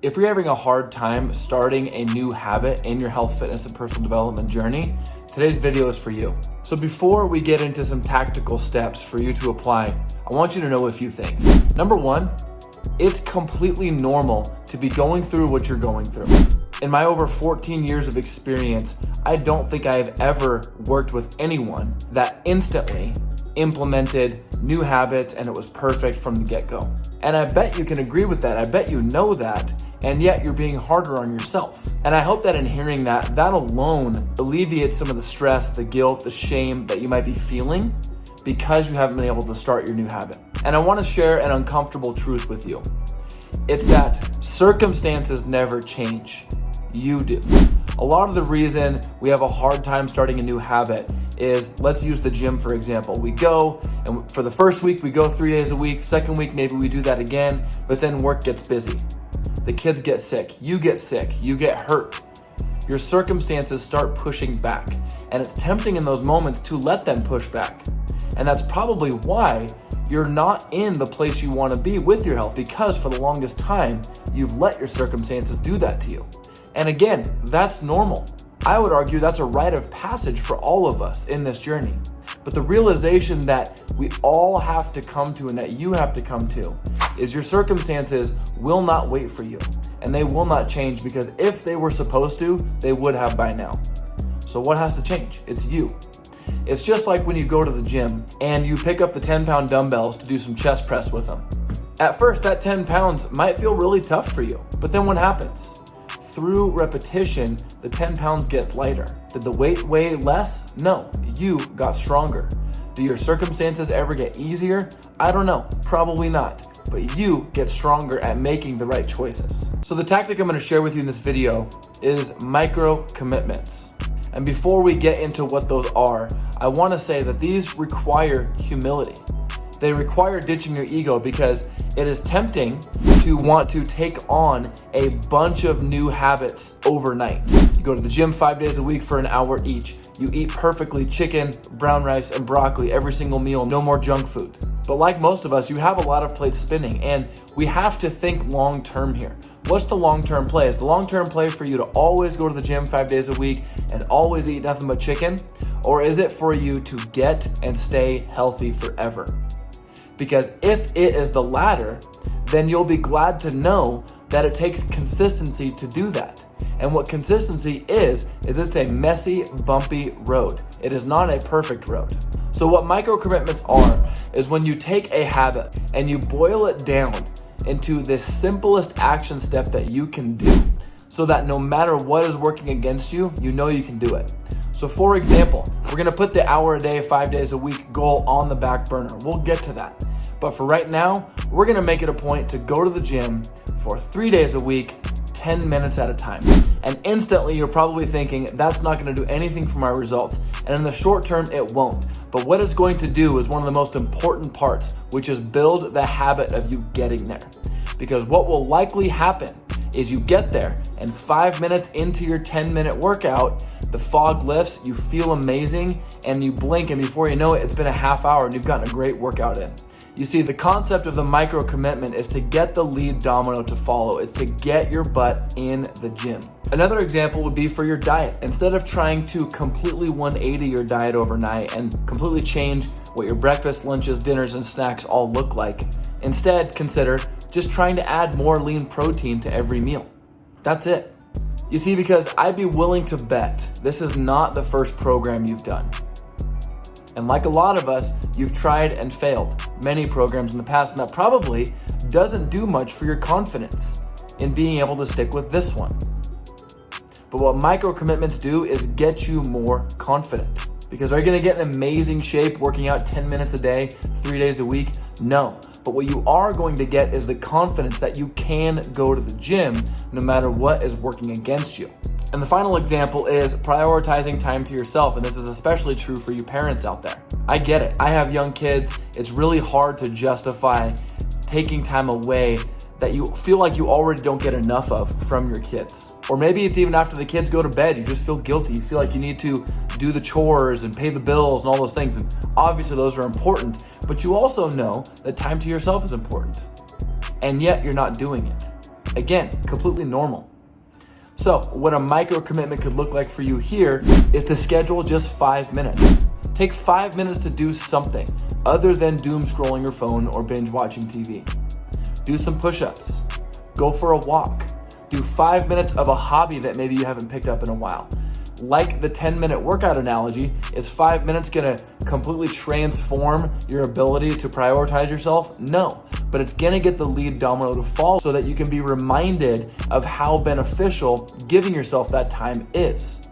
If you're having a hard time starting a new habit in your health, fitness, and personal development journey, today's video is for you. So before we get into some tactical steps for you to apply, I want you to know a few things. Number one, it's completely normal to be going through what you're going through. In my over 14 years of experience, I don't think I have ever worked with anyone that instantly implemented new habits and it was perfect from the get-go. And I bet you can agree with that. I bet you know that, and yet you're being harder on yourself. And I hope that in hearing that alone alleviates some of the stress, the guilt, the shame that you might be feeling because you haven't been able to start your new habit. And I want to share an uncomfortable truth with you. It's that circumstances never change. You do. A lot of the reason we have a hard time starting a new habit is, let's use the gym for example. We go, and for the first week we go 3 days a week. Second week maybe we do that again, but then work gets busy. The kids get sick, you get hurt. Your circumstances start pushing back, and it's tempting in those moments to let them push back. And that's probably why you're not in the place you want to be with your health, because for the longest time, you've let your circumstances do that to you. And again, that's normal. I would argue that's a rite of passage for all of us in this journey. But the realization that we all have to come to, and that you have to come to, is your circumstances will not wait for you, and they will not change, because if they were supposed to, they would have by now. So what has to change? It's you. It's just like when you go to the gym and you pick up the 10-pound dumbbells to do some chest press with them. At first, that 10 pounds might feel really tough for you, but then what happens? Through repetition, the 10 pounds gets lighter. Did the weight weigh less? No, you got stronger. Do your circumstances ever get easier? I don't know, probably not. But you get stronger at making the right choices. So the tactic I'm going to share with you in this video is micro commitments. And before we get into what those are, I want to say that these require humility. They require ditching your ego, because it is tempting to want to take on a bunch of new habits overnight. You go to the gym 5 days a week for an hour each. You eat perfectly chicken, brown rice, and broccoli every single meal, no more junk food. But like most of us, you have a lot of plates spinning, and we have to think long-term here. What's the long-term play? Is the long-term play for you to always go to the gym 5 days a week and always eat nothing but chicken? Or is it for you to get and stay healthy forever? Because if it is the latter, then you'll be glad to know that it takes consistency to do that. And what consistency is it's a messy, bumpy road. It is not a perfect road. So what micro commitments are is when you take a habit and you boil it down into the simplest action step that you can do, so that no matter what is working against you, you know you can do it. So for example, we're gonna put the hour a day, 5 days a week goal on the back burner. We'll get to that. But for right now, we're gonna make it a point to go to the gym for 3 days a week, 10 minutes at a time. And instantly you're probably thinking, that's not gonna do anything for my results. And in the short term, it won't. But what it's going to do is one of the most important parts, which is build the habit of you getting there. Because what will likely happen is you get there, and 5 minutes into your 10-minute workout, the fog lifts, you feel amazing, and you blink, and before you know it, it's been a half hour and you've gotten a great workout in. You see, the concept of the micro commitment is to get the lead domino to follow. It's to get your butt in the gym. Another example would be for your diet. Instead of trying to completely 180 your diet overnight and completely change what your breakfast, lunches, dinners, and snacks all look like, instead consider just trying to add more lean protein to every meal. That's it. You see, because I'd be willing to bet this is not the first program you've done. And like a lot of us, you've tried and failed many programs in the past, and that probably doesn't do much for your confidence in being able to stick with this one. But what micro commitments do is get you more confident. Because are you gonna get in amazing shape working out 10 minutes a day, 3 days a week? No. But what you are going to get is the confidence that you can go to the gym no matter what is working against you. And the final example is prioritizing time to yourself. And this is especially true for you parents out there. I get it. I have young kids. It's really hard to justify taking time away that you feel like you already don't get enough of from your kids. Or maybe it's even after the kids go to bed, you just feel guilty. You feel like you need to do the chores and pay the bills and all those things. And obviously those are important, but you also know that time to yourself is important. And yet you're not doing it. Again, completely normal. So what a micro commitment could look like for you here is to schedule just 5 minutes. Take 5 minutes to do something other than doom scrolling your phone or binge watching TV. Do some push-ups. Go for a walk. Do 5 minutes of a hobby that maybe you haven't picked up in a while. Like the 10-minute workout analogy, is 5 minutes gonna completely transform your ability to prioritize yourself? No, but it's gonna get the lead domino to fall so that you can be reminded of how beneficial giving yourself that time is.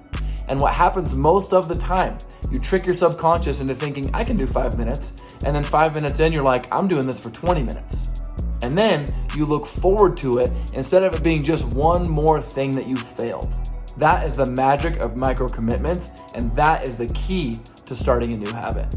And what happens most of the time, you trick your subconscious into thinking, I can do 5 minutes, and then 5 minutes in, you're like, I'm doing this for 20 minutes. And then you look forward to it instead of it being just one more thing that you failed. That is the magic of micro commitments, and that is the key to starting a new habit.